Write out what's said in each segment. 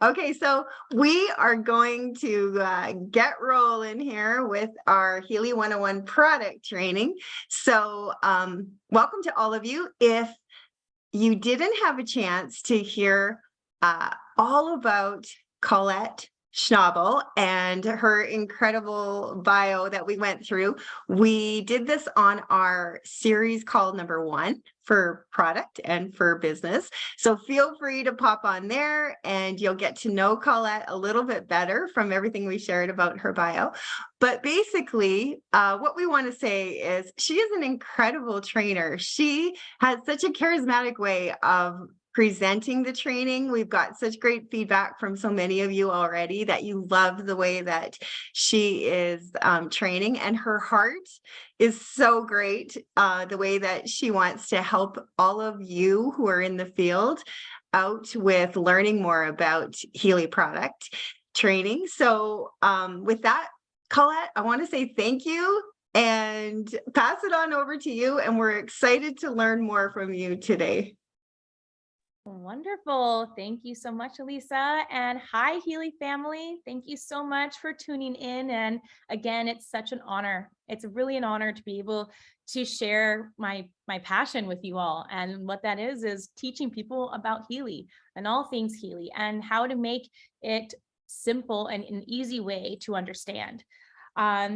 Okay, so we are going to get rolling here with our Healy 101 product training. So welcome to all of you. If you didn't have a chance to hear all about Colette Schnabel and her incredible bio that we went through, we did this on our series called number 1 for product and for business. So feel free to pop on there and you'll get to know Colette a little bit better from everything we shared about her bio. But basically, what we want to say is she is an incredible trainer. She has such a charismatic way of presenting the training. We've got such great feedback from so many of you already that you love the way that she is training, and her heart is so great, the way that she wants to help all of you who are in the field out with learning more about Healy product training. So with that, Colette, I want to say thank you and pass it on over to you. And we're excited to learn more from you today. Wonderful. Thank you so much, Elisa. And hi, Healy family. Thank you so much for tuning in. And again, it's such an honor. It's really an honor to be able to share my passion with you all. And what that is teaching people about Healy and all things Healy and how to make it simple and an easy way to understand.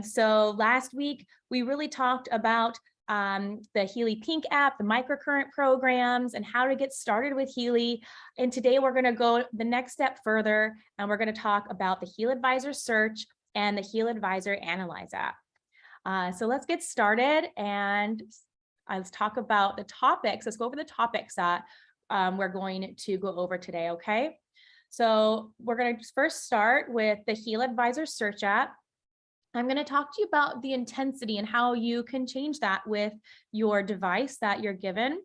So last week, we really talked about the Healy Pink app, the microcurrent programs, and how to get started with Healy. And today we're going to go the next step further, and we're going to talk about the HealAdvisor search and the HealAdvisor Analyse app. So let's get started and let's talk about the topics. Let's go over the topics that we're going to go over today, okay? So we're going to first start with the HealAdvisor search app. I'm going to talk to you about the intensity and how you can change that with your device that you're given.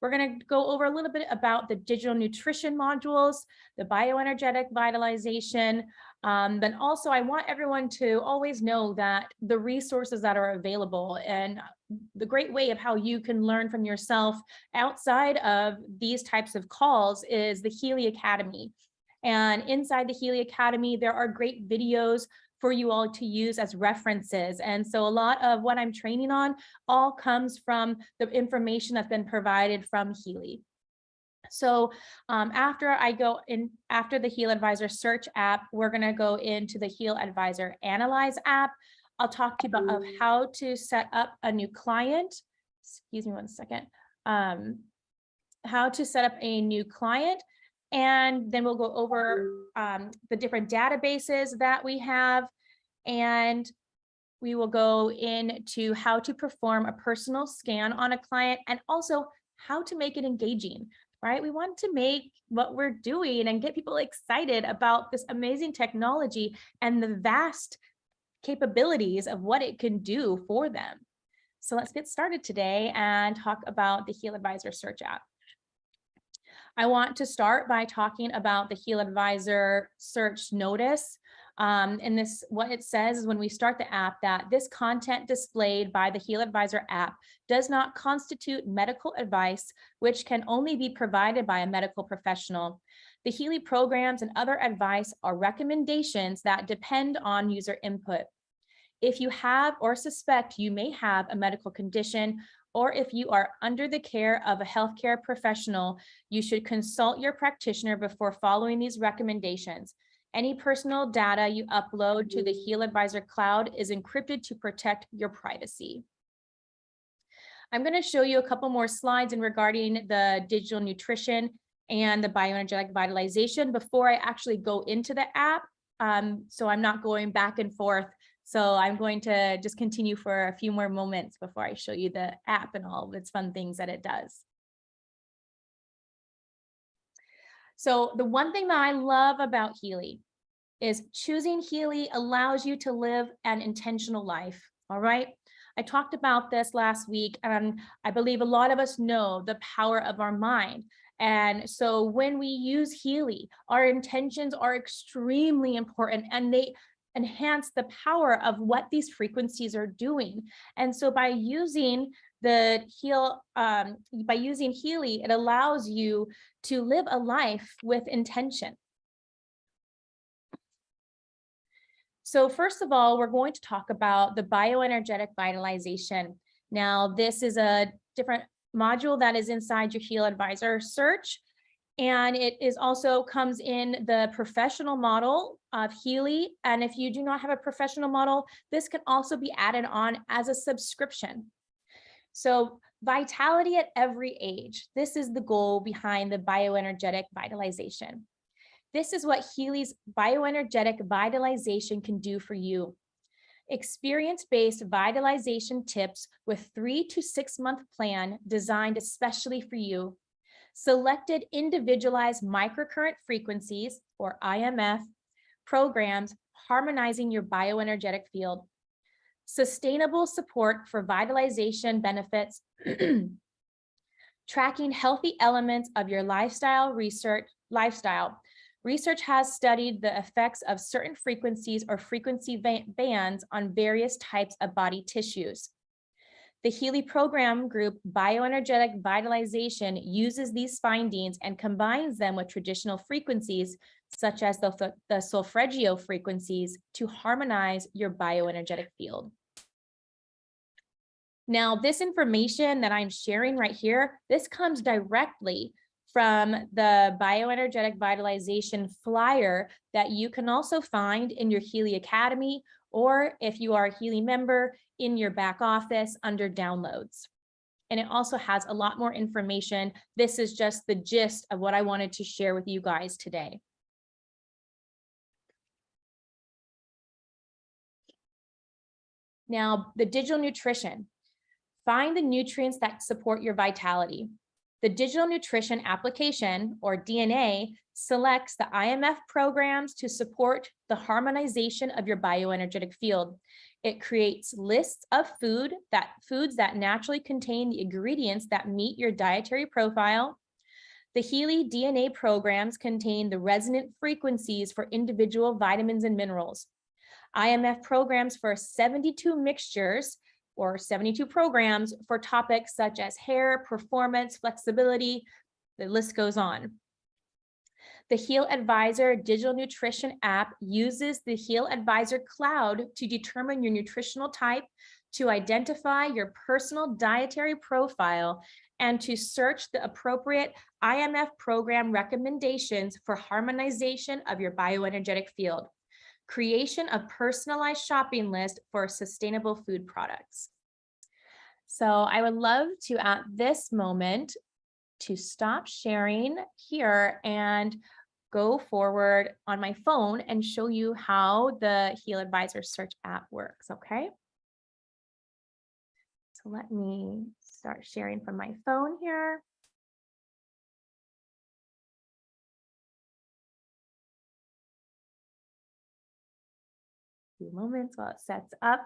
We're going to go over a little bit about the digital nutrition modules, the bioenergetic vitalization. Then also I want everyone to always know that the resources that are available and the great way of how you can learn from yourself outside of these types of calls is the Healy Academy. And inside the Healy Academy, there are great videos for you all to use as references. And so a lot of what I'm training on all comes from the information that's been provided from Healy. So after the HealAdvisor search app, we're going to go into the HealAdvisor Analyze app. I'll talk to you about how to set up a new client. Excuse me one second. How to set up a new client. And then we'll go over the different databases that we have. And we will go into how to perform a personal scan on a client and also how to make it engaging, right? We want to make what we're doing and get people excited about this amazing technology and the vast capabilities of what it can do for them. So let's get started today and talk about the HealAdvisor search app. I want to start by talking about the HealAdvisor search notice. And this, what it says is when we start the app that this content displayed by the HealAdvisor app does not constitute medical advice, which can only be provided by a medical professional. The Healy programs and other advice are recommendations that depend on user input. If you have or suspect you may have a medical condition, or if you are under the care of a healthcare professional, you should consult your practitioner before following these recommendations. Any personal data you upload to the HealAdvisor cloud is encrypted to protect your privacy. I'm going to show you a couple more slides in regarding the digital nutrition and the bioenergetic vitalization before I actually go into the app. So I'm not going back and forth. So I'm going to just continue for a few more moments before I show you the app and all of its fun things that it does. So the one thing that I love about Healy is choosing Healy allows you to live an intentional life, all right? I talked about this last week, and I believe a lot of us know the power of our mind. And so when we use Healy, our intentions are extremely important, and they enhance the power of what these frequencies are doing. And so by using Healy, it allows you to live a life with intention. So first of all, we're going to talk about the bioenergetic vitalization. Now, this is a different module that is inside your HealAdvisor search. And it is also comes in the professional model of Healy. And if you do not have a professional model, this can also be added on as a subscription. So vitality at every age. This is the goal behind the bioenergetic vitalization. This is what Healy's bioenergetic vitalization can do for you. Experience-based vitalization tips with 3 to 6 month plan designed especially for you. Selected individualized microcurrent frequencies, or IMF, programs harmonizing your bioenergetic field. Sustainable support for vitalization benefits. Tracking healthy elements of your lifestyle. Research has studied the effects of certain frequencies or frequency bands on various types of body tissues. The Healy program group Bioenergetic Vitalization uses these findings and combines them with traditional frequencies, such as the solfeggio frequencies, to harmonize your bioenergetic field. Now, this information that I'm sharing right here, this comes directly from the Bioenergetic Vitalization flyer that you can also find in your Healy Academy, or if you are a Healy member, in your back office under downloads. And it also has a lot more information. This is just the gist of what I wanted to share with you guys today. Now, the digital nutrition. Find the nutrients that support your vitality. The digital nutrition application, or DNA, selects the IMF programs to support the harmonization of your bioenergetic field. It creates lists of foods that naturally contain the ingredients that meet your dietary profile. The Healy DNA programs contain the resonant frequencies for individual vitamins and minerals. IMF programs for 72 mixtures or 72 programs for topics such as hair, performance, flexibility, the list goes on. The HealAdvisor digital nutrition app uses the HealAdvisor cloud to determine your nutritional type, to identify your personal dietary profile, and to search the appropriate IMF program recommendations for harmonization of your bioenergetic field. Creation of personalized shopping list for sustainable food products. So I would love to, at this moment, to stop sharing here and go forward on my phone and show you how the HealAdvisor search app works, okay? So let me start sharing from my phone here. A few moments while it sets up.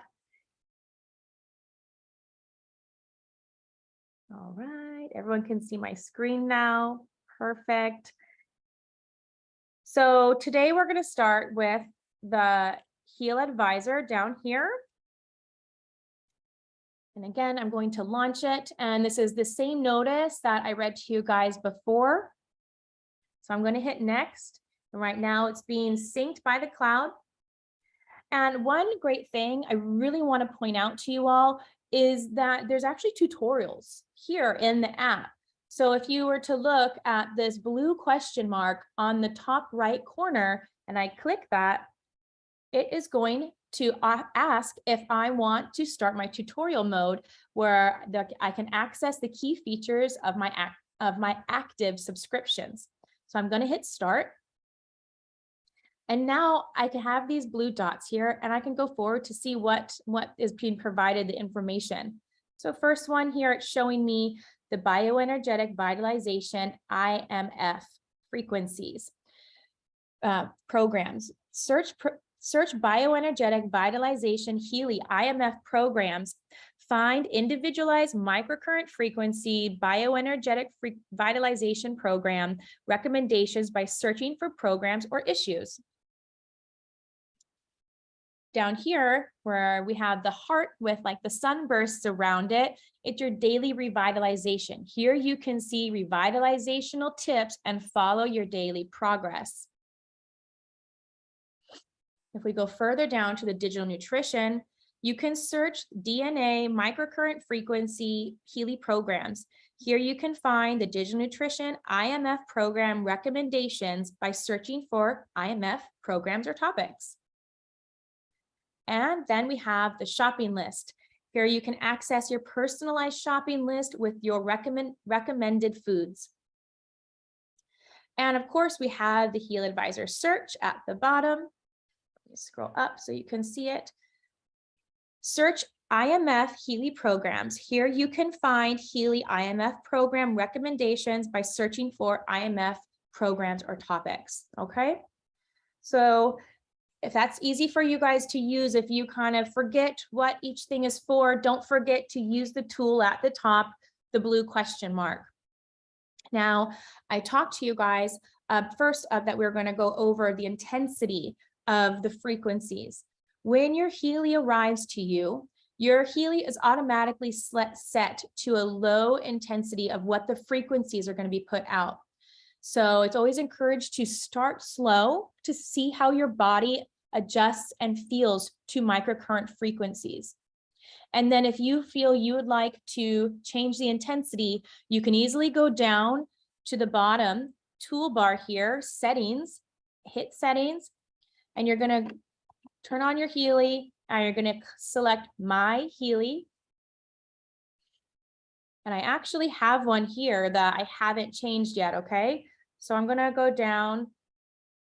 All right, everyone can see my screen now. Perfect. So today we're going to start with the HealAdvisor down here. And again, I'm going to launch it. And this is the same notice that I read to you guys before. So I'm going to hit next. And right now it's being synced by the cloud. And one great thing I really want to point out to you all is that there's actually tutorials here in the app. So if you were to look at this blue question mark on the top right corner, and I click that, it is going to ask if I want to start my tutorial mode, where I can access the key features of my active subscriptions. So I'm going to hit start. And now I can have these blue dots here, and I can go forward to see what is being provided, the information. So first one here, it's showing me the bioenergetic vitalization IMF frequencies programs. Search bioenergetic vitalization Healy IMF programs. Find individualized microcurrent frequency bioenergetic vitalization program recommendations by searching for programs or issues. Down here, where we have the heart with like the sunbursts around it, it's your daily revitalization. Here you can see revitalizational tips and follow your daily progress. If we go further down to the digital nutrition, you can search DNA microcurrent frequency Healy programs. Here you can find the digital nutrition IMF program recommendations by searching for IMF programs or topics. And then we have the shopping list. Here you can access your personalized shopping list with your recommended foods. And of course, we have the HealAdvisor search at the bottom. Let me scroll up so you can see it. Search IMF Healy programs. Here you can find Healy IMF program recommendations by searching for IMF programs or topics. Okay, so if that's easy for you guys to use, if you kind of forget what each thing is for, don't forget to use the tool at the top, the blue question mark. Now, I talked to you guys first that we're going to go over the intensity of the frequencies. When your Healy arrives to you, your Healy is automatically set to a low intensity of what the frequencies are going to be put out. So it's always encouraged to start slow to see how your body adjusts and feels to microcurrent frequencies. And then if you feel you would like to change the intensity, you can easily go down to the bottom toolbar here, settings, hit settings, and you're going to turn on your Healy and you're going to select My Healy. And I actually have one here that I haven't changed yet, okay? So I'm going to go down.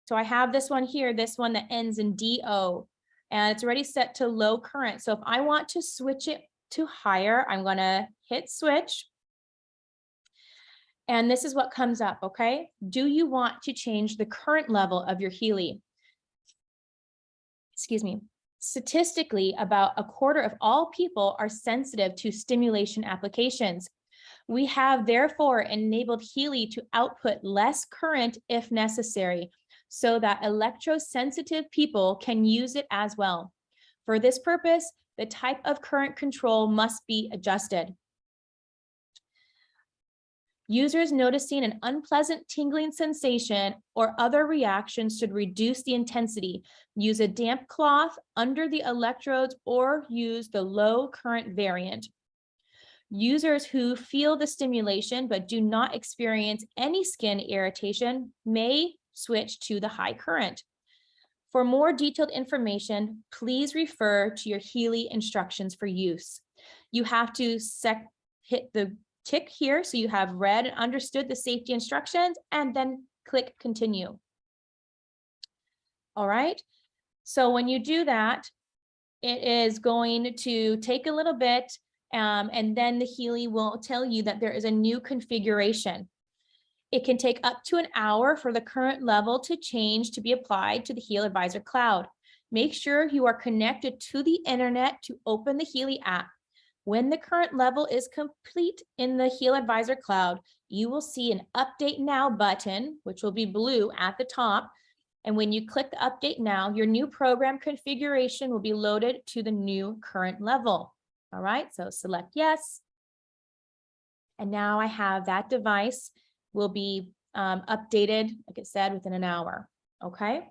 So I have this one here, this one that ends in DO, and it's already set to low current. So if I want to switch it to higher, I'm going to hit switch. And this is what comes up, okay? Do you want to change the current level of your Healy? Excuse me. Statistically, about a quarter of all people are sensitive to stimulation applications. We have therefore enabled Healy to output less current if necessary, so that electrosensitive people can use it as well. For this purpose, the type of current control must be adjusted. Users noticing an unpleasant tingling sensation or other reactions should reduce the intensity, use a damp cloth under the electrodes, or use the low current variant. Users who feel the stimulation but do not experience any skin irritation may switch to the high current. For more detailed information, please refer to your Healy instructions for use. You have to hit the tick here so you have read and understood the safety instructions, and then click continue. All right, so when you do that, it is going to take a little bit, and then the Healy will tell you that there is a new configuration. It can take up to an hour for the current level to change to be applied to the HealAdvisor cloud. Make sure you are connected to the internet to open the Healy app. When the current level is complete in the HealAdvisor cloud, you will see an Update Now button, which will be blue at the top. And when you click the Update Now, your new program configuration will be loaded to the new current level. All right, so select yes. And now I have that device will be updated, like it said, within an hour. Okay.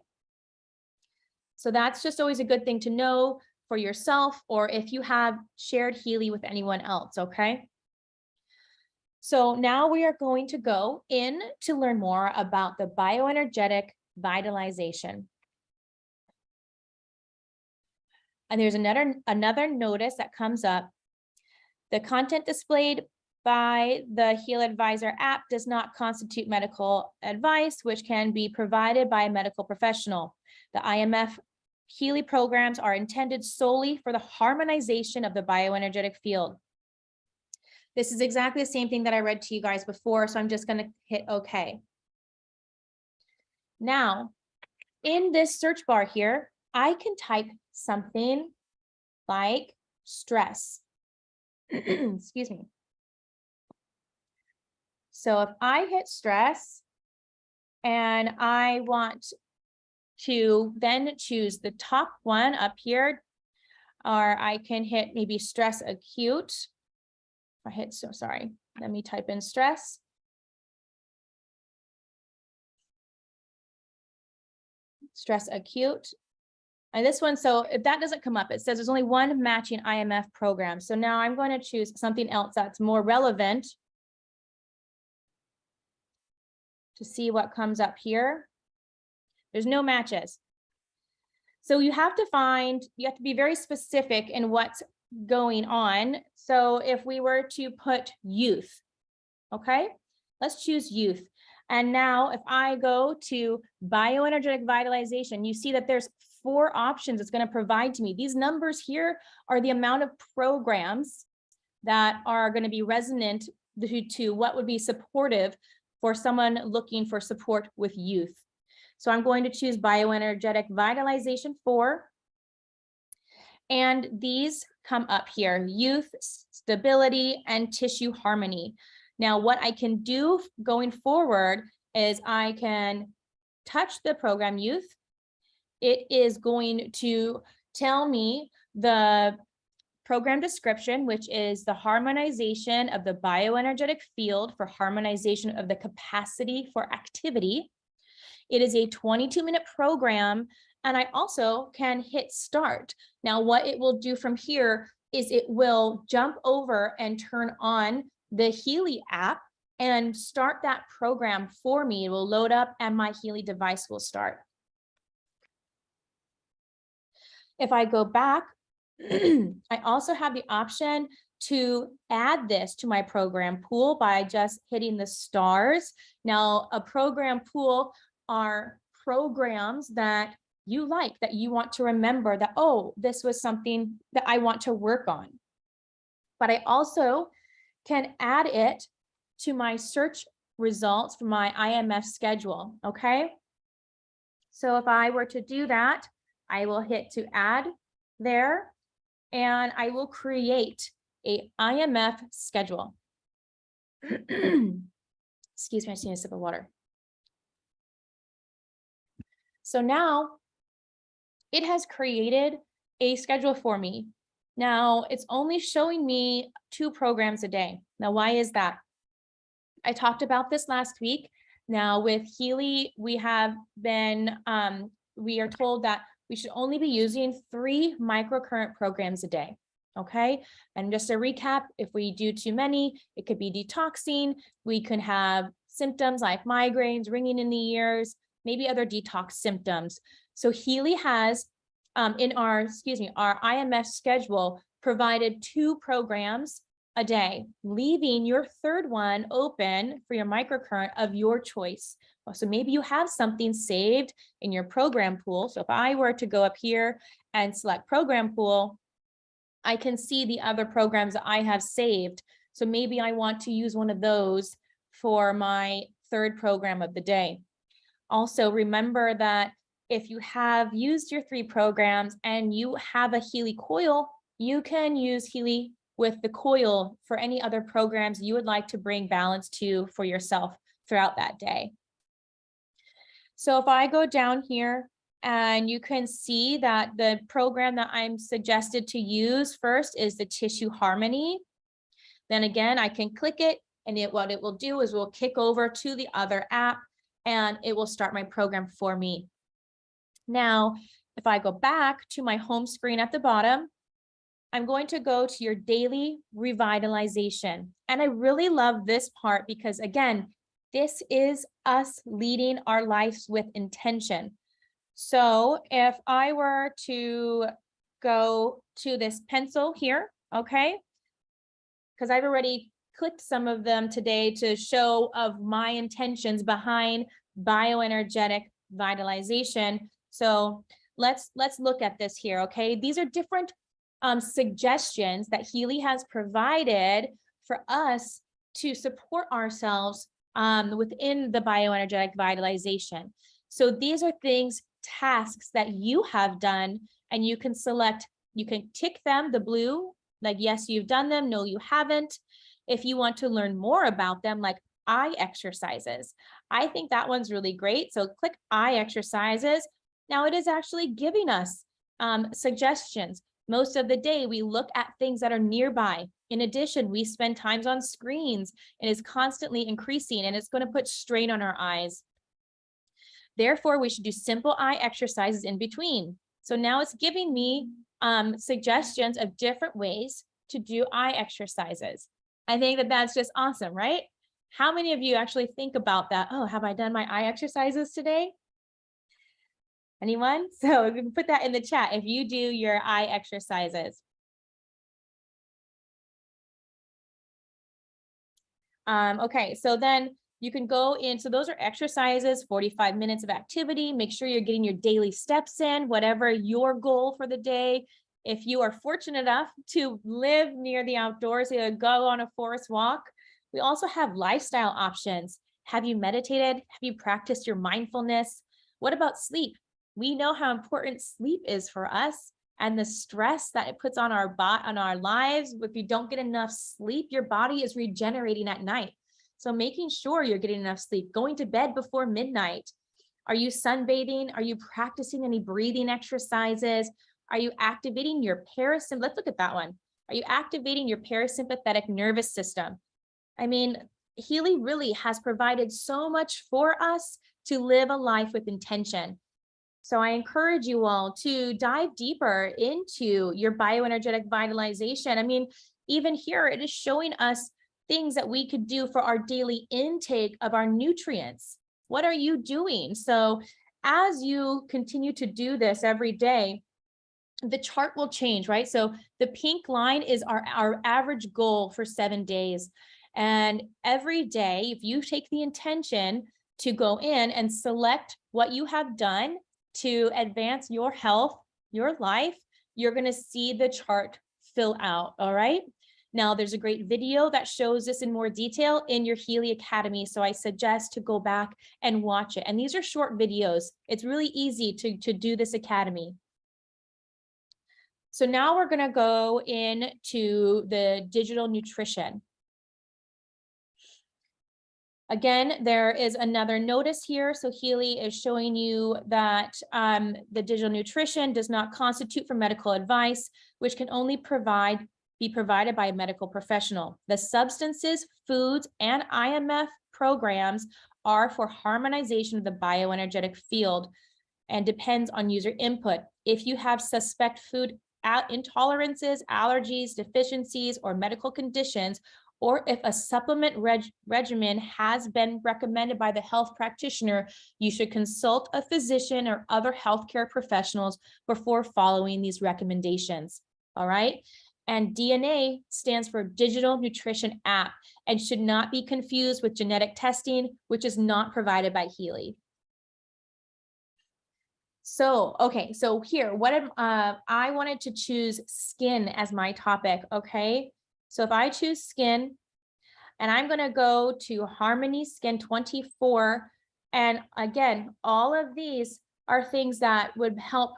So that's just always a good thing to know for yourself, or if you have shared Healy with anyone else. Okay. So now we are going to go in to learn more about the bioenergetic vitalization. And there's another notice that comes up. The content displayed by the HealAdvisor app does not constitute medical advice, which can be provided by a medical professional. The IMF Healy programs are intended solely for the harmonization of the bioenergetic field. This is exactly the same thing that I read to you guys before, so I'm just going to hit OK. Now, in this search bar here, I can type something like stress. Excuse me. So if I hit stress and I want to then choose the top one up here, or I can hit maybe stress acute. I hit, so sorry, let me type in stress. Stress acute. And this one, so if that doesn't come up, it says there's only one matching IMF program. So now I'm going to choose something else that's more relevant to see what comes up here. There's no matches. So you have to be very specific in what's going on. So if we were to put youth, okay, let's choose youth. And now if I go to bioenergetic vitalization, you see that there's 4 options it's going to provide to me. These numbers here are the amount of programs that are going to be resonant to what would be supportive for someone looking for support with youth. So I'm going to choose bioenergetic vitalization 4. And these come up here: youth, stability, and tissue harmony. Now, what I can do going forward is I can touch the program youth. It is going to tell me the program description, which is the harmonization of the bioenergetic field for harmonization of the capacity for activity. It is a 22-minute program, and I also can hit start. Now, what it will do from here is it will jump over and turn on the Healy app and start that program for me. It will load up and my Healy device will start. If I go back, I also have the option to add this to my program pool by just hitting the stars. Now, a program pool are programs that you like, that you want to remember that, oh, this was something that I want to work on. But I also can add it to my search results for my IMF schedule, okay? So if I were to do that, I will hit to add there, and I will create a IMF schedule. Excuse me, I just need a sip of water. So now it has created a schedule for me. Now it's only showing me 2 programs a day. Now, why is that? I talked about this last week. Now with Healy, we have been, we are told that we should only be using 3 microcurrent programs a day. Okay. And just a recap, if we do too many, it could be detoxing. We can have symptoms like migraines, ringing in the ears, maybe other detox symptoms. So Healy has in our IMF schedule provided 2 programs a day, leaving your 3rd one open for your microcurrent of your choice. So maybe you have something saved in your program pool. So if I were to go up here and select program pool, I can see the other programs that I have saved. So maybe I want to use one of those for my 3rd program of the day. Also, remember that if you have used your 3 programs and you have a Healy coil, you can use Healy with the coil for any other programs you would like to bring balance to for yourself throughout that day. So if I go down here, and you can see that the program that I'm suggested to use first is the tissue harmony. Then again, I can click it, and what it will do is we'll kick over to the other app, and it will start my program for me. Now, if I go back to my home screen at the bottom, I'm going to go to your daily revitalization. And I really love this part because, again, this is us leading our lives with intention. So if I were to go to this pencil here, okay, because I've already clicked some of them today to show of my intentions behind bioenergetic vitalization. So let's look at this here, okay? These are different suggestions that Healy has provided for us to support ourselves within the bioenergetic vitalization. So these are things, tasks that you have done, and you can select, you can tick them, the blue, like yes, you've done them, no, you haven't. If you want to learn more about them, like eye exercises, I think that one's really great. So click eye exercises. Now it is actually giving us suggestions. Most of the day, we look at things that are nearby. In addition, we spend times on screens, and it's constantly increasing, and it's going to put strain on our eyes. Therefore, we should do simple eye exercises in between. So now it's giving me suggestions of different ways to do eye exercises. I think that that's just awesome, right? How many of you actually think about that? Oh, have I done my eye exercises today? Anyone? So you can put that in the chat if you do your eye exercises. Okay, so then you can go in. So those are exercises, 45 minutes of activity. Make sure you're getting your daily steps in, whatever your goal for the day. If you are fortunate enough to live near the outdoors, go on a forest walk. We also have lifestyle options. Have you meditated? Have you practiced your mindfulness? What about sleep? We know how important sleep is for us and the stress that it puts on our lives. If you don't get enough sleep, your body is regenerating at night. So making sure you're getting enough sleep, going to bed before midnight. Are you sunbathing? Are you practicing any breathing exercises? Are you activating your parasympathetic? Let's look at that one. Are you activating your parasympathetic nervous system? I mean, Healy really has provided so much for us to live a life with intention. So I encourage you all to dive deeper into your bioenergetic vitalization. I mean, even here, it is showing us things that we could do for our daily intake of our nutrients. What are you doing? So as you continue to do this every day, the chart will change, right? So the pink line is our average goal for 7 days. And every day, if you take the intention to go in and select what you have done to advance your health, your life, you're going to see the chart fill out. All right. Now there's a great video that shows this in more detail in your Healy Academy. So I suggest to go back and watch it. And these are short videos. It's really easy to do this academy. So now we're going to go into the digital nutrition. Again, there is another notice here. So Healy is showing you that the digital nutrition does not constitute for medical advice, which can only be provided by a medical professional. The substances, foods, and IMF programs are for harmonization of the bioenergetic field and depends on user input. If you have suspect food intolerances, allergies, deficiencies, or medical conditions, or if a supplement regimen has been recommended by the health practitioner, you should consult a physician or other healthcare professionals before following these recommendations. All right. And DNA stands for Digital Nutrition App and should not be confused with genetic testing, which is not provided by Healy. So, okay, so here, I wanted to choose skin as my topic, okay? So if I choose skin, and I'm gonna go to Harmony Skin 24, and again, all of these are things that would help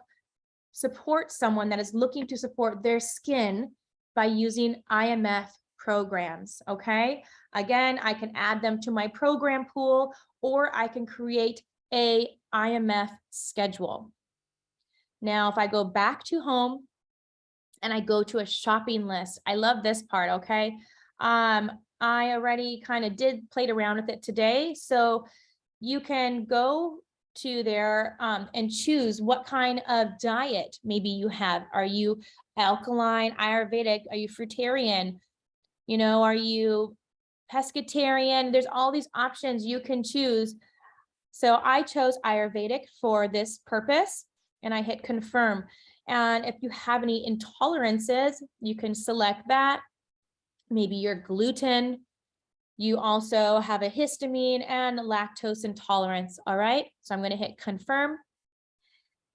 support someone that is looking to support their skin by using IMF programs, okay? Again, I can add them to my program pool, or I can create a IMF schedule. Now, if I go back to home and I go to a shopping list, I love this part, okay? I already kind of played around with it today. So you can go to there and choose what kind of diet maybe you have. Are you alkaline, Ayurvedic? Are you fruitarian? You know, are you pescatarian? There's all these options you can choose. So I chose Ayurvedic for this purpose and I hit confirm. And if you have any intolerances, you can select that. Maybe you're gluten. You also have a histamine and lactose intolerance. All right. So I'm going to hit confirm.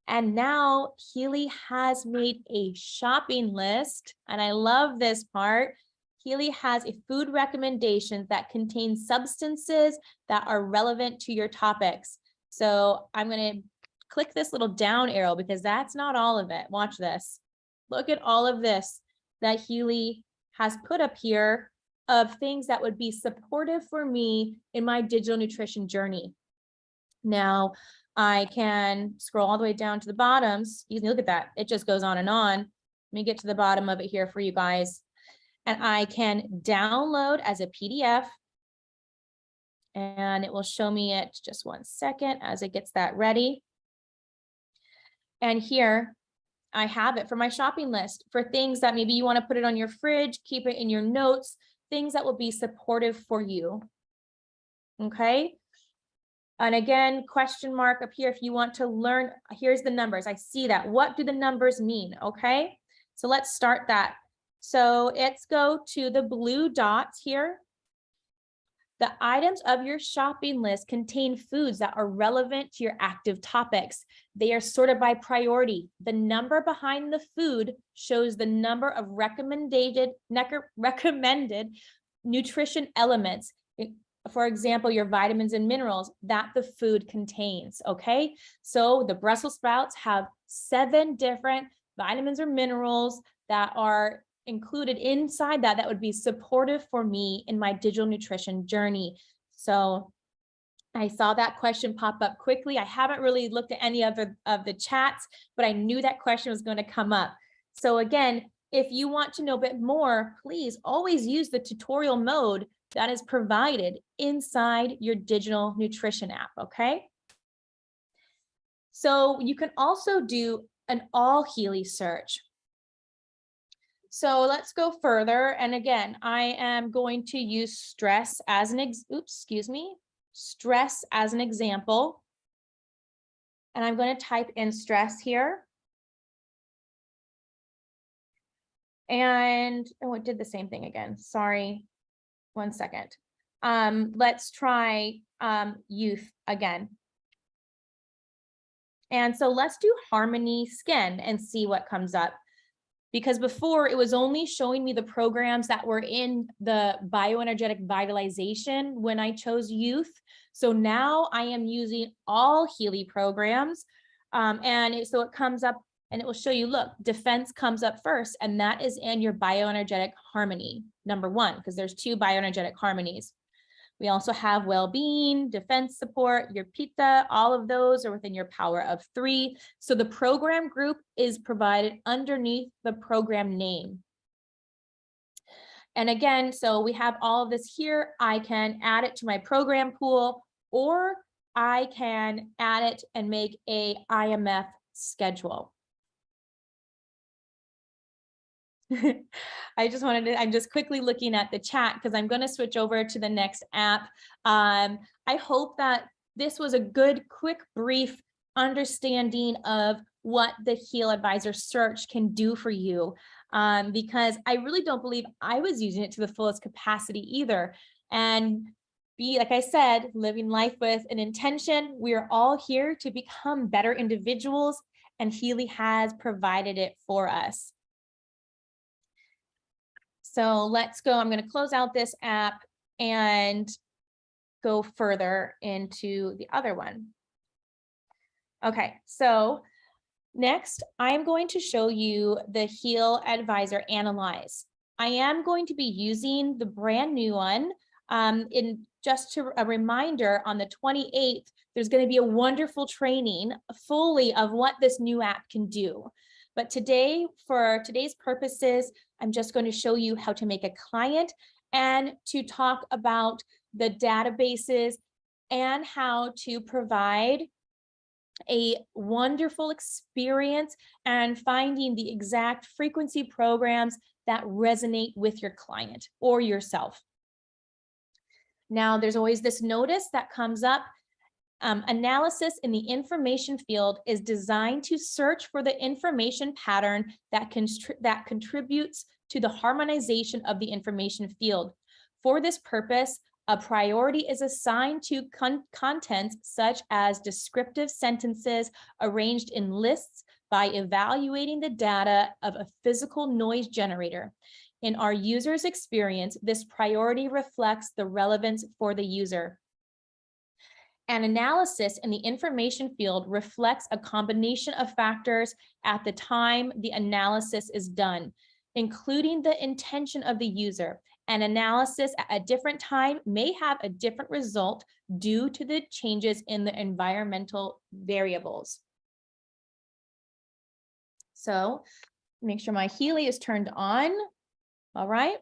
And now Healy has made a shopping list. And I love this part. Healy has a food recommendation that contains substances that are relevant to your topics. So I'm going to click this little down arrow because that's not all of it. Watch this. Look at all of this that Healy has put up here of things that would be supportive for me in my digital nutrition journey. Now, I can scroll all the way down to the bottoms. You can look at that. It just goes on and on. Let me get to the bottom of it here for you guys. And I can download as a PDF. And it will show me it just 1 second as it gets that ready. And here I have it for my shopping list for things that maybe you want to put it on your fridge, keep it in your notes, things that will be supportive for you. Okay. And again, question mark up here if you want to learn, here's the numbers. I see that. What do the numbers mean? Okay. So let's start that. So let's go to the blue dots here. The items of your shopping list contain foods that are relevant to your active topics. They are sorted by priority. The number behind the food shows the number of recommended nutrition elements. For example, your vitamins and minerals that the food contains, okay? So the Brussels sprouts have 7 different vitamins or minerals that are included inside that would be supportive for me in my digital nutrition journey. So I saw that question pop up quickly. I haven't really looked at any of the chats, but I knew that question was going to come up. So again, if you want to know a bit more, please always use the tutorial mode that is provided inside your digital nutrition app, okay? So you can also do an all Healy search. So let's go further. And again, I am going to use stress as an stress as an example. And I'm going to type in stress here. And it did the same thing again. Sorry. 1 second. Let's try youth again. And so let's do Harmony Skin and see what comes up. Because before it was only showing me the programs that were in the bioenergetic vitalization when I chose youth. So now I am using all Healy programs. So it comes up and it will show you, look, defense comes up first, and that is in your bioenergetic harmony, number 1, because there's 2 bioenergetic harmonies. We also have well-being, defense support, your pitta, all of those are within your power of 3. So the program group is provided underneath the program name. And again, so we have all of this here. I can add it to my program pool, or I can add it and make a IMF schedule. I'm just quickly looking at the chat because I'm going to switch over to the next app. I hope that this was a good, quick, brief understanding of what the HealAdvisor search can do for you, because I really don't believe I was using it to the fullest capacity either. And like I said, living life with an intention. We are all here to become better individuals, and Healy has provided it for us. So let's go. I'm going to close out this app and go further into the other one. Okay, so next I'm going to show you the HealAdvisor Analyse. I am going to be using the brand new one. Just a reminder, on the 28th, there's going to be a wonderful training fully of what this new app can do. But today, for today's purposes, I'm just going to show you how to make a client and to talk about the databases and how to provide a wonderful experience and finding the exact frequency programs that resonate with your client or yourself. Now, there's always this notice that comes up. Analysis in the information field is designed to search for the information pattern that contributes to the harmonization of the information field. For this purpose, a priority is assigned to contents such as descriptive sentences arranged in lists by evaluating the data of a physical noise generator. In our user's experience, this priority reflects the relevance for the user. An analysis in the information field reflects a combination of factors at the time the analysis is done, including the intention of the user. An analysis at a different time may have a different result due to the changes in the environmental variables. So make sure my Healy is turned on. All right.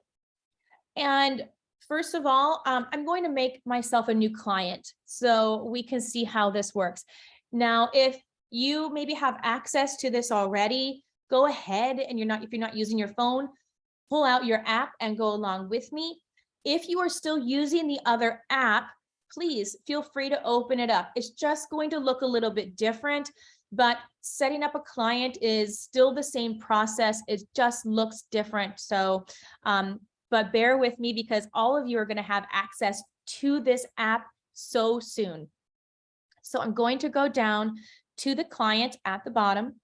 And first of all, I'm going to make myself a new client so we can see how this works. Now, if you maybe have access to this already, go ahead and if you're not using your phone, pull out your app and go along with me. If you are still using the other app, please feel free to open it up. It's just going to look a little bit different, but setting up a client is still the same process. It just looks different. So, but bear with me because all of you are going to have access to this app so soon. So I'm going to go down to the client at the bottom.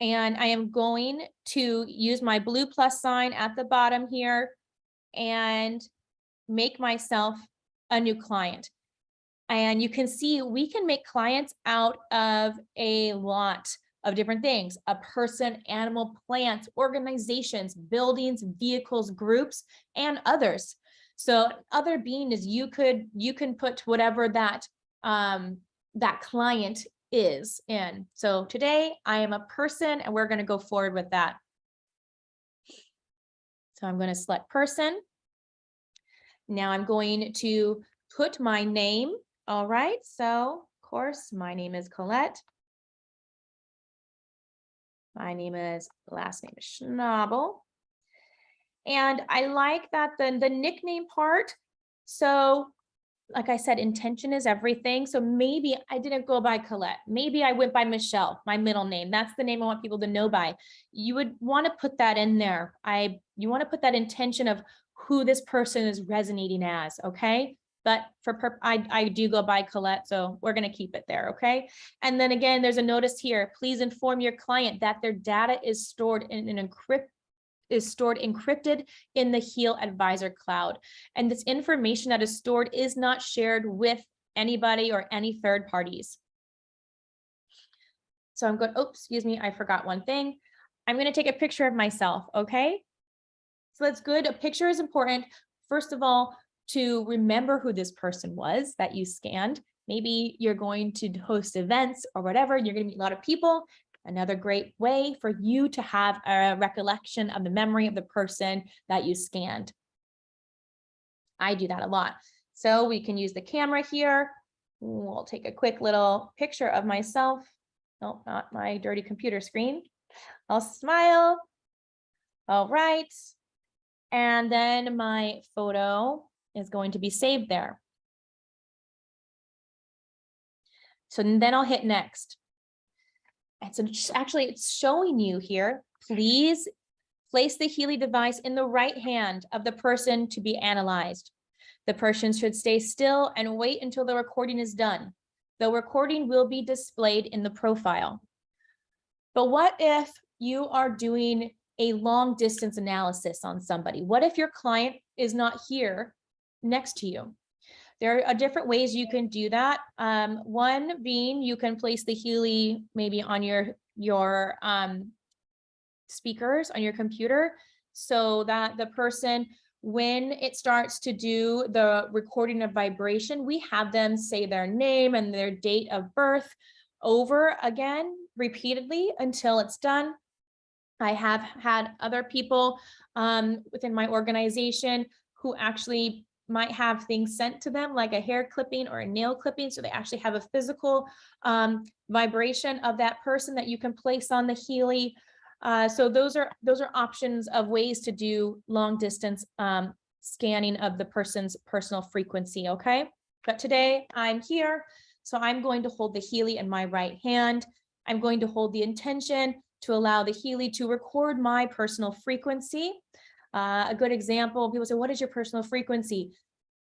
And I am going to use my blue plus sign at the bottom here and make myself a new client. And you can see we can make clients out of a lot of different things: a person, animal, plants, organizations, buildings, vehicles, groups, and others. So other being is you can put whatever that that client is in. So today I am a person and we're going to go forward with that. So I'm going to select person. Now I'm going to put my name. All right. So of course, my name is Colette. My name is, last name is Schnabel. And I like that the nickname part. So like I said, intention is everything. So maybe I didn't go by Colette. Maybe I went by Michelle, my middle name. That's the name I want people to know by. You would want to put that in there. You want to put that intention of who this person is resonating as, okay? But I do go by Colette, so we're going to keep it there, okay? And then again, there's a notice here. Please inform your client that their data is stored in an encrypted in the HealAdvisor cloud. And this information that is stored is not shared with anybody or any third parties. So I'm going, oops, excuse me, I forgot one thing. I'm going to take a picture of myself, okay? So that's good. A picture is important, first of all, to remember who this person was that you scanned. Maybe you're going to host events or whatever, you're going to meet a lot of people. Another great way for you to have a recollection of the memory of the person that you scanned. I do that a lot. So we can use the camera here. We'll take a quick little picture of myself. Nope, not my dirty computer screen. I'll smile. All right. And then my photo is going to be saved there. So then I'll hit next. And so actually it's showing you here, please place the Healy device in the right hand of the person to be analyzed. The person should stay still and wait until the recording is done. The recording will be displayed in the profile. But what if you are doing a long distance analysis on somebody? What if your client is not here next to you? There are different ways you can do that. One being you can place the Healy maybe on your speakers on your computer so that the person, when it starts to do the recording of vibration, we have them say their name and their date of birth over again repeatedly until it's done. I have had other people within my organization who actually might have things sent to them like a hair clipping or a nail clipping. So they actually have a physical vibration of that person that you can place on the Healy. So those are options of ways to do long distance scanning of the person's personal frequency, okay? But today I'm here, so I'm going to hold the Healy in my right hand. I'm going to hold the intention to allow the Healy to record my personal frequency. A good example, people say, what is your personal frequency?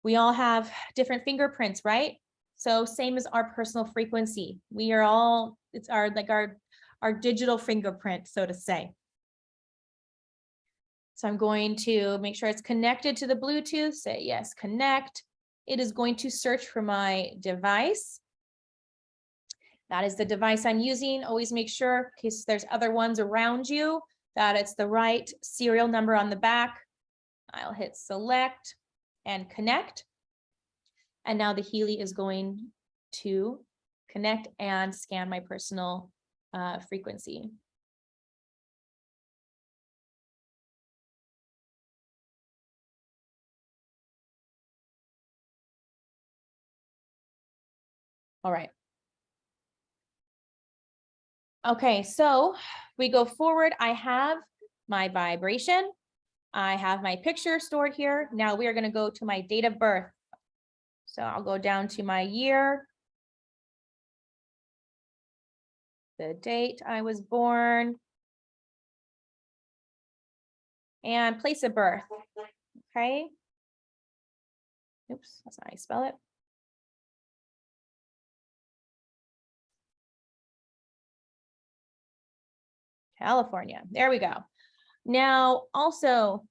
We all have different fingerprints, right? So same as our personal frequency. We are all, it's our digital fingerprint, so to say. So I'm going to make sure it's connected to the Bluetooth, say yes, connect. It is going to search for my device. That is the device I'm using. Always make sure, in case there's other ones around you, that it's the right serial number on the back. I'll hit select and connect. And now the Healy is going to connect and scan my personal frequency. All right. Okay, so we go forward. I have my vibration. I have my picture stored here. Now we are going to go to my date of birth. So I'll go down to my year, the date I was born, and place of birth. Okay. Oops, that's not how you spell it. California. There we go. Now, also,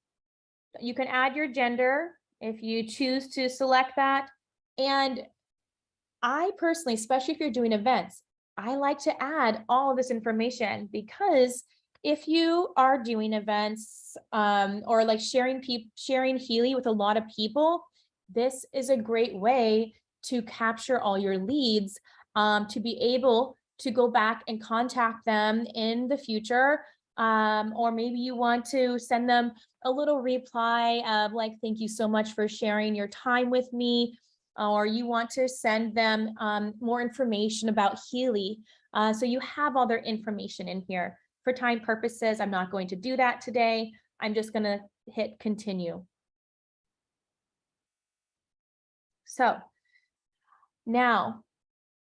you can add your gender if you choose to select that. And I personally, especially if you're doing events, I like to add all of this information because if you are doing events or like sharing Healy with a lot of people, this is a great way to capture all your leads, to be able to go back and contact them in the future. Or maybe you want to send them a little reply of like, thank you so much for sharing your time with me. Or you want to send them more information about Healy. So you have all their information in here. For time purposes, I'm not going to do that today. I'm just going to hit continue. So now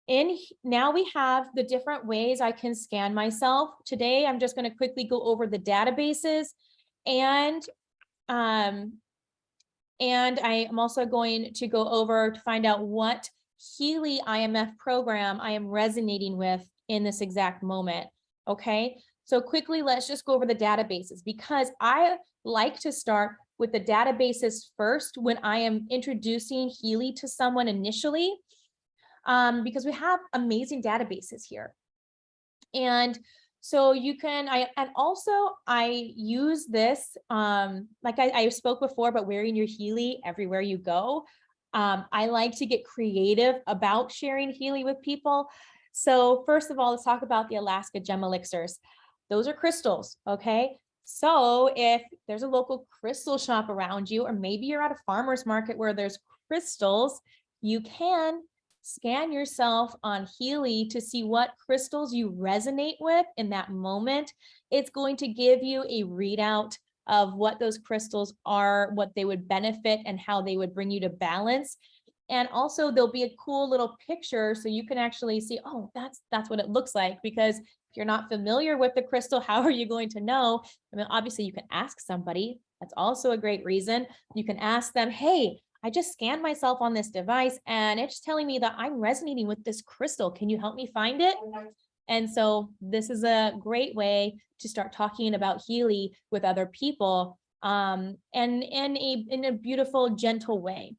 we have the different ways I can scan myself. Today, I'm just going to quickly go over the databases and I am also going to go over to find out what Healy IMF program I am resonating with in this exact moment. Okay, so quickly, let's just go over the databases because I like to start with the databases first when I am introducing Healy to someone initially, because we have amazing databases here. And so you can, I use this, like I spoke before about wearing your Healy everywhere you go. I like to get creative about sharing Healy with people. So first of all, let's talk about the Alaska Gem Elixirs. Those are crystals, okay? So if there's a local crystal shop around you, or maybe you're at a farmer's market where there's crystals, you can scan yourself on Healy to see what crystals you resonate with in that moment. It's going to give you a readout of what those crystals are, what they would benefit, and how they would bring you to balance. And also there'll be a cool little picture so you can actually see, oh, that's what it looks like. Because if you're not familiar with the crystal, how are you going to know? I mean, obviously you can ask somebody. That's also a great reason. You can ask them, hey, I just scanned myself on this device and it's telling me that I'm resonating with this crystal. Can you help me find it? And so this is a great way to start talking about Healy with other people, and in a beautiful, gentle way.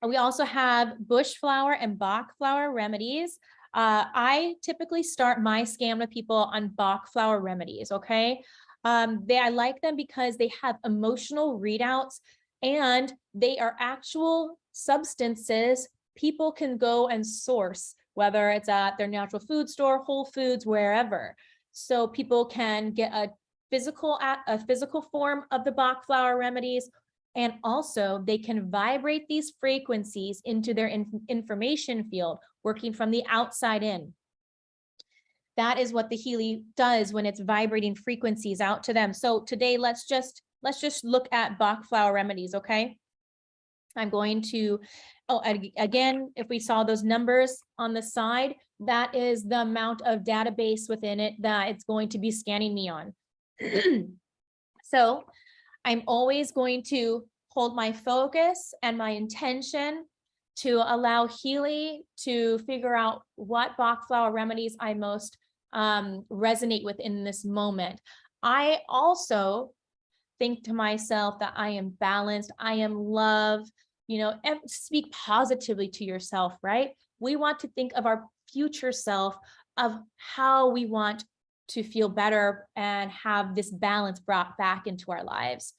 We also have bush flower and Bach flower remedies. I typically start my scan with people on Bach flower remedies, okay? I like them because they have emotional readouts and they are actual substances people can go and source, whether it's at their natural food store, Whole Foods, wherever. So people can get a physical form of the Bach flower remedies, and also they can vibrate these frequencies into their information field, working from the outside in. That is what the Healy does when it's vibrating frequencies out to them. So today, let's just look at Bach flower remedies, okay? I'm going to, again, if we saw those numbers on the side, that is the amount of database within it that it's going to be scanning me on. So I'm always going to hold my focus and my intention to allow Healy to figure out what Bach flower remedies I most resonate with in this moment. I also think to myself that I am balanced, I am love, speak positively to yourself, right? We want to think of our future self, of how we want to feel better and have this balance brought back into our lives.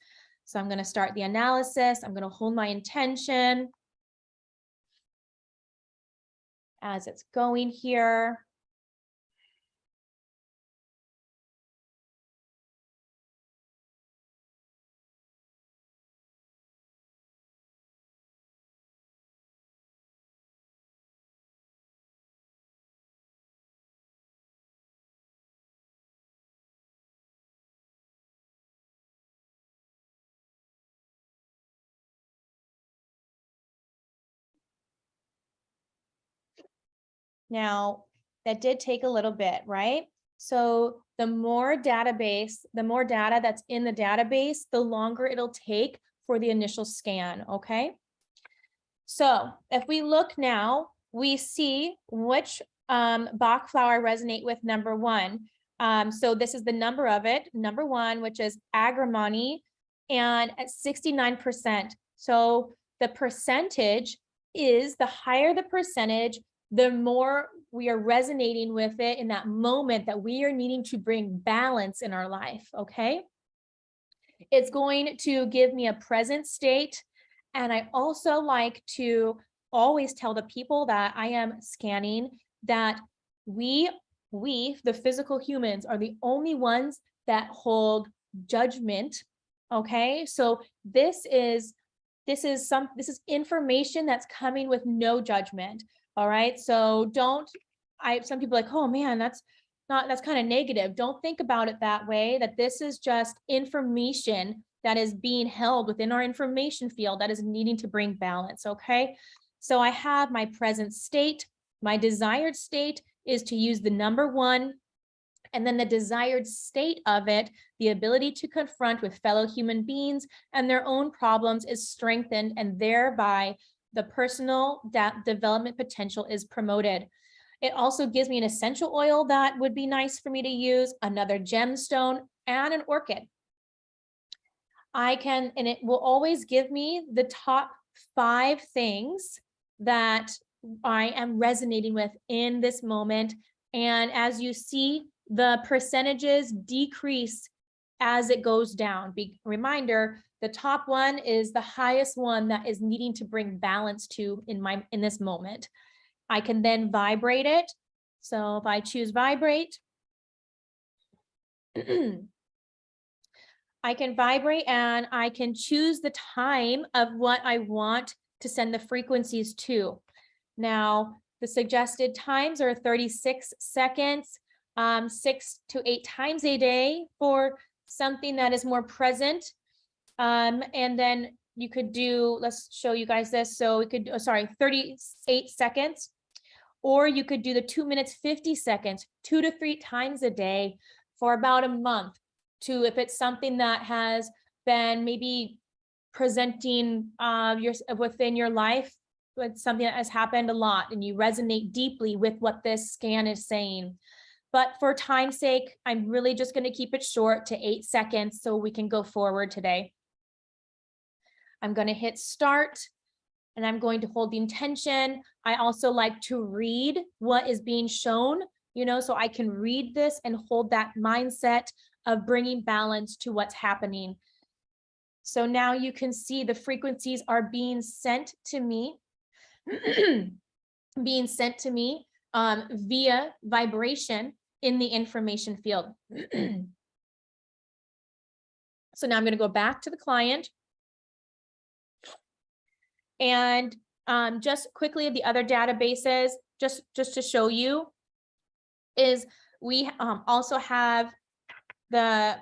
So I'm going to start the analysis. I'm going to hold my intention as it's going here. Now, that did take a little bit, right? So the more data that's in the database, the longer it'll take for the initial scan, okay? So if we look now, we see which Bach flower resonate with number one. So this is the number of it, number one, which is agrimony, and at 69%. So the percentage is, the higher the percentage, the more we are resonating with it in that moment that we are needing to bring balance in our life, okay? It's going to give me a present state. And I also like to always tell the people that I am scanning that we, the physical humans, are the only ones that hold judgment. Okay, so this is information that's coming with no judgment. All right, so some people are like, oh man, that's kind of negative. Don't think about it that way, that this is just information that is being held within our information field that is needing to bring balance, okay? So I have my present state. My desired state is to use the number one, and then the desired state of it, the ability to confront with fellow human beings and their own problems, is strengthened, and thereby the personal development potential is promoted. It also gives me an essential oil that would be nice for me to use, another gemstone, and an orchid. And it will always give me the top 5 things that I am resonating with in this moment. And as you see, the percentages decrease as it goes down. Reminder, the top one is the highest one that is needing to bring balance to in this moment. I can then vibrate it. So if I choose vibrate, I can vibrate, and I can choose the time of what I want to send the frequencies to. Now, the suggested times are 36 seconds, 6 to 8 times a day for something that is more present. And then you could do, let's show you guys this. So we could, 38 seconds, or you could do the 2 minutes, 50 seconds, 2 to 3 times a day for about a month. If it's something that has been maybe presenting within your life, with something that has happened a lot and you resonate deeply with what this scan is saying. But for time's sake, I'm really just going to keep it short to 8 seconds so we can go forward today. I'm going to hit start, and I'm going to hold the intention. I also like to read what is being shown, so I can read this and hold that mindset of bringing balance to what's happening. So now you can see the frequencies are being sent to me, via vibration in the information field. So now I'm going to go back to the client. And just quickly, the other databases, just to show you, is we also have the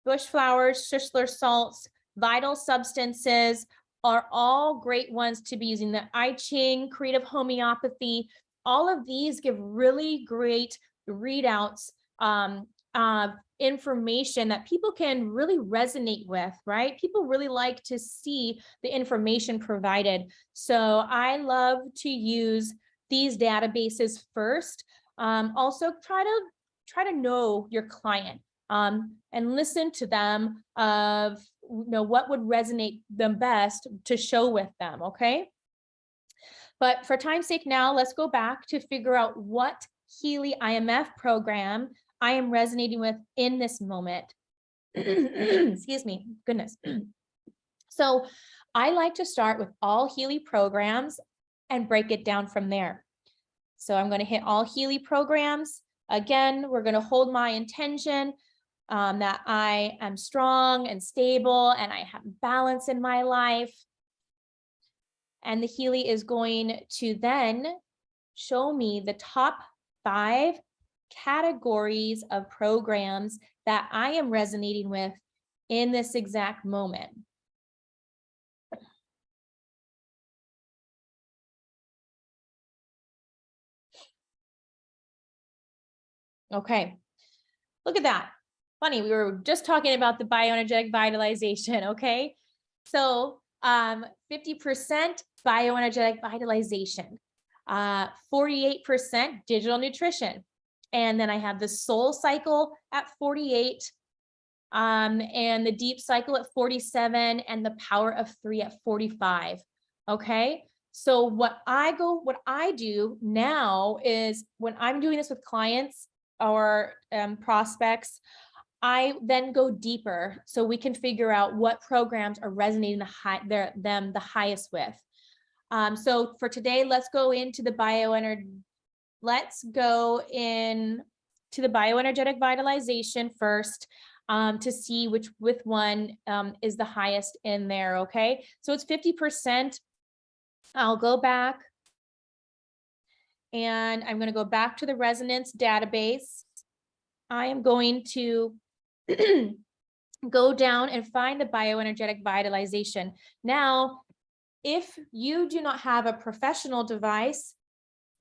bush flowers, Schussler salts, vital substances are all great ones to be using. The I Ching, creative homeopathy, all of these give really great readouts of information that people can really resonate with, right? People really like to see the information provided. So I love to use these databases first. Also try to know your client and listen to them of what would resonate them best to show with them, okay? But for time's sake now, let's go back to figure out what Healy IMF program I am resonating with in this moment. Excuse me, goodness. So I like to start with all Healy programs and break it down from there. So I'm going to hit all Healy programs. Again, we're going to hold my intention that I am strong and stable and I have balance in my life. And the Healy is going to then show me the top 5 categories of programs that I am resonating with in this exact moment. Okay, look at that. Funny, we were just talking about the bioenergetic vitalization, okay? So 50% bioenergetic vitalization, 48% digital nutrition. And then I have the soul cycle at 48, and the deep cycle at 47, and the power of 3 at 45. Okay. So what I do now is when I'm doing this with clients or prospects, I then go deeper so we can figure out what programs are resonating them the highest with. So for today, let's go into the bioenergetic vitalization first, to see which one is the highest in there. Okay, so it's 50%. I'll go back and I'm going to go back to the resonance database. I am going to go down and find the bioenergetic vitalization. Now, if you do not have a professional device,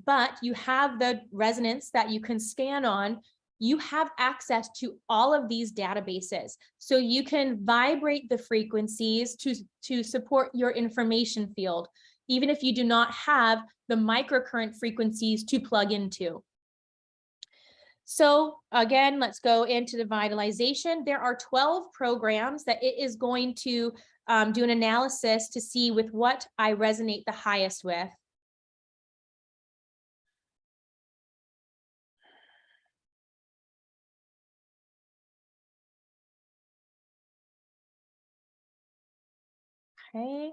but you have the resonance that you can scan on, you have access to all of these databases. So you can vibrate the frequencies to support your information field, even if you do not have the microcurrent frequencies to plug into. So again, let's go into the vitalization. There are 12 programs that it is going to do an analysis to see with what I resonate the highest with. Okay.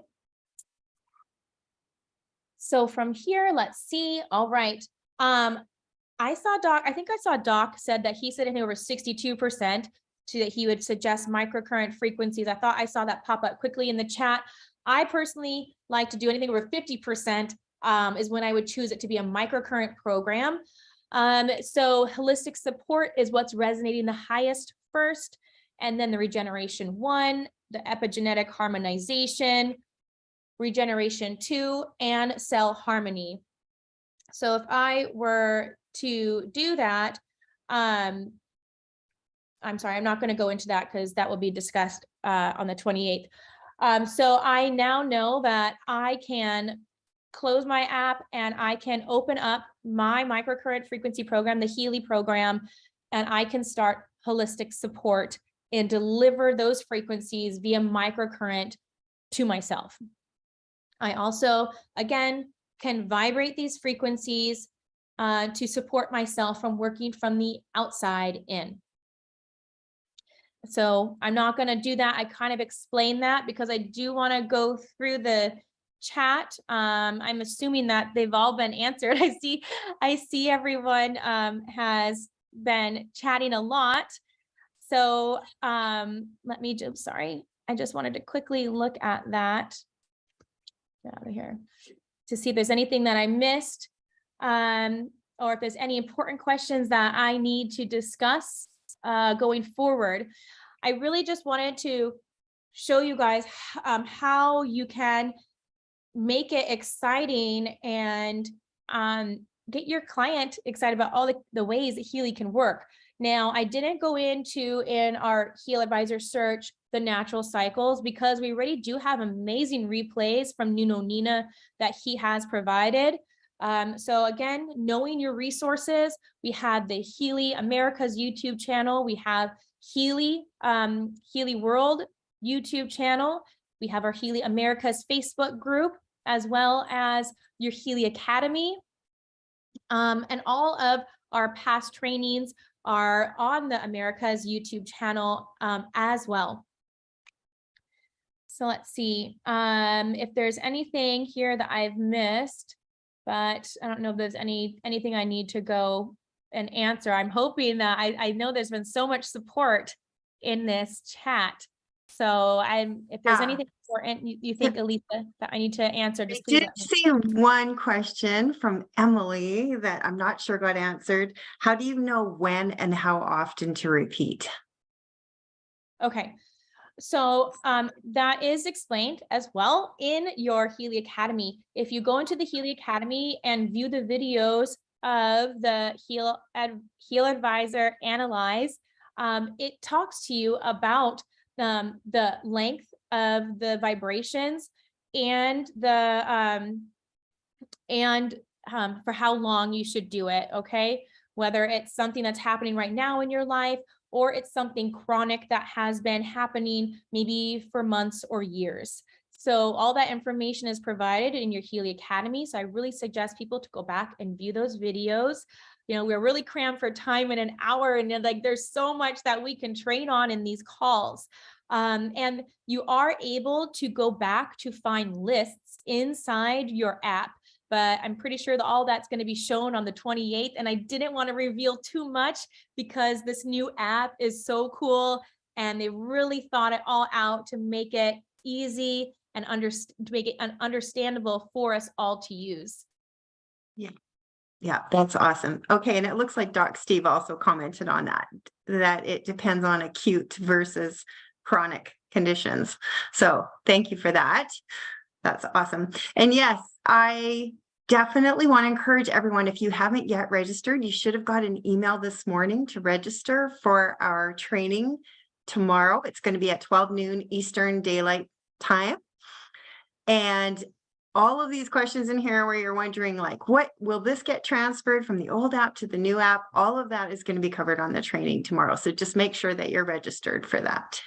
So from here, let's see. All right. I think I saw Doc said that he said anything over 62% that he would suggest microcurrent frequencies. I thought I saw that pop up quickly in the chat. I personally like to do anything over 50% is when I would choose it to be a microcurrent program. So holistic support is what's resonating the highest first, and then the regeneration 1, the epigenetic harmonization, regeneration 2, and cell harmony. So if I were to do that, I'm sorry, I'm not going to go into that because that will be discussed on the 28th. So I now know that I can close my app and I can open up my microcurrent frequency program, the Healy program, and I can start holistic support and deliver those frequencies via microcurrent to myself. I also, again, can vibrate these frequencies to support myself from working from the outside in. So I'm not going to do that. I kind of explained that because I do want to go through the chat. I'm assuming that they've all been answered. I see everyone has been chatting a lot. So let me just, sorry, I just wanted to quickly look at that. Get out of here to see if there's anything that I missed, or if there's any important questions that I need to discuss going forward. I really just wanted to show you guys how you can make it exciting and get your client excited about all the ways that Healy can work. Now, I didn't go into in our HealAdvisor search the natural cycles because we already do have amazing replays from Nuno Nina that he has provided. So again, knowing your resources, we have the Healy America's YouTube channel. We have Healy World YouTube channel. We have our Healy America's Facebook group, as well as your Healy Academy. And all of our past trainings are on the America's YouTube channel as well. So let's see if there's anything here that I've missed, but I don't know if there's anything I need to go and answer. I'm hoping that I know there's been so much support in this chat. So if there's anything important you think, Elisa, that I need to answer, just please. I did see one question from Emily that I'm not sure got answered. How do you know when and how often to repeat? Okay. So that is explained as well in your Healy Academy. If you go into the Healy Academy and view the videos of the HealAdvisor Analyze, it talks to you about the length of the vibrations and for how long you should do it, okay? Whether it's something that's happening right now in your life, or it's something chronic that has been happening maybe for months or years. So all that information is provided in your Healy Academy. So I really suggest people to go back and view those videos. You know, we're really crammed for time in an hour, and like there's so much that we can train on in these calls. And you are able to go back to find lists inside your app, but I'm pretty sure that all that's going to be shown on the 28th. And I didn't want to reveal too much because this new app is so cool, and they really thought it all out to make it easy and to make it understandable for us all to use. Yeah, that's awesome. Okay, and it looks like Doc Steve also commented on that it depends on acute versus chronic conditions. So thank you for that. That's awesome. And yes, I definitely want to encourage everyone, if you haven't yet registered, you should have got an email this morning to register for our training tomorrow. It's going to be at 12 noon Eastern Daylight Time. And all of these questions in here where you're wondering, like, what will this get transferred from the old app to the new app? All of that is going to be covered on the training tomorrow. So just make sure that you're registered for that.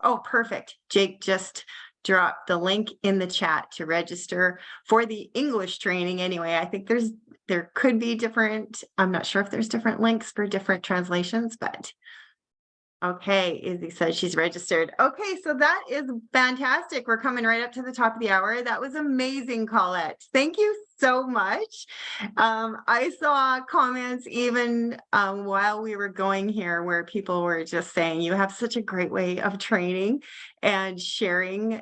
Oh, perfect. Jake just dropped the link in the chat to register for the English training. Anyway, I think there could be different, I'm not sure if there's different links for different translations, but okay, Izzy says she's registered. Okay, so that is fantastic. We're coming right up to the top of the hour. That was amazing, Colette. Thank you so much. I saw comments even while we were going here where people were just saying, you have such a great way of training and sharing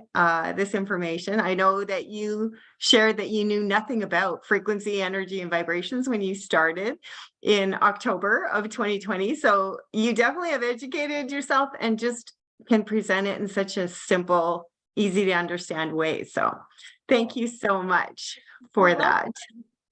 this information. I know that you shared that you knew nothing about frequency, energy, and vibrations when you started in October of 2020. So you definitely have educated yourself and just can present it in such a simple, easy to understand way. So thank you so much for that.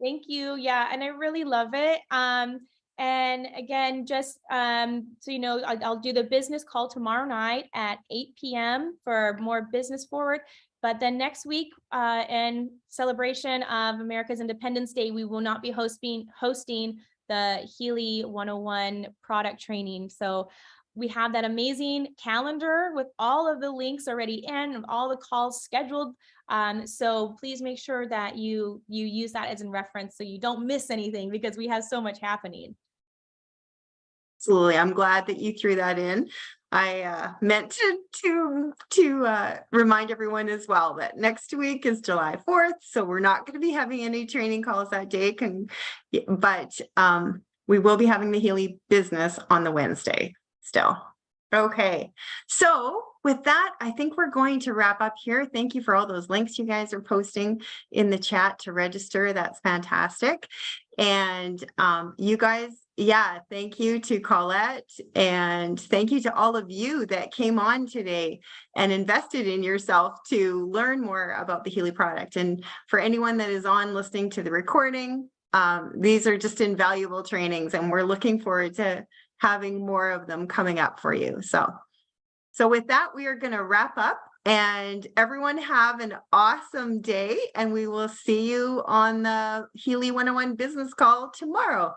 Thank you. Yeah, and I really love it. And again, just so you know, I'll do the business call tomorrow night at 8 p.m. for more business forward. But then next week, in celebration of America's Independence Day, we will not be hosting the Healy 101 product training. So we have that amazing calendar with all of the links already in, and all the calls scheduled. So please make sure that you use that as a reference so you don't miss anything, because we have so much happening. Absolutely. I'm glad that you threw that in. I meant to remind everyone as well that next week is July 4th. So we're not going to be having any training calls that day, but we will be having the Healy business on the Wednesday still. Okay. So with that, I think we're going to wrap up here. Thank you for all those links you guys are posting in the chat to register. That's fantastic. And you guys, yeah, thank you to Colette, and thank you to all of you that came on today and invested in yourself to learn more about the Healy product. And for anyone that is on listening to the recording, these are just invaluable trainings, and we're looking forward to having more of them coming up for you. So with that, we are going to wrap up, and everyone have an awesome day, and we will see you on the Healy 101 business call tomorrow.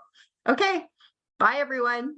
Okay, bye everyone.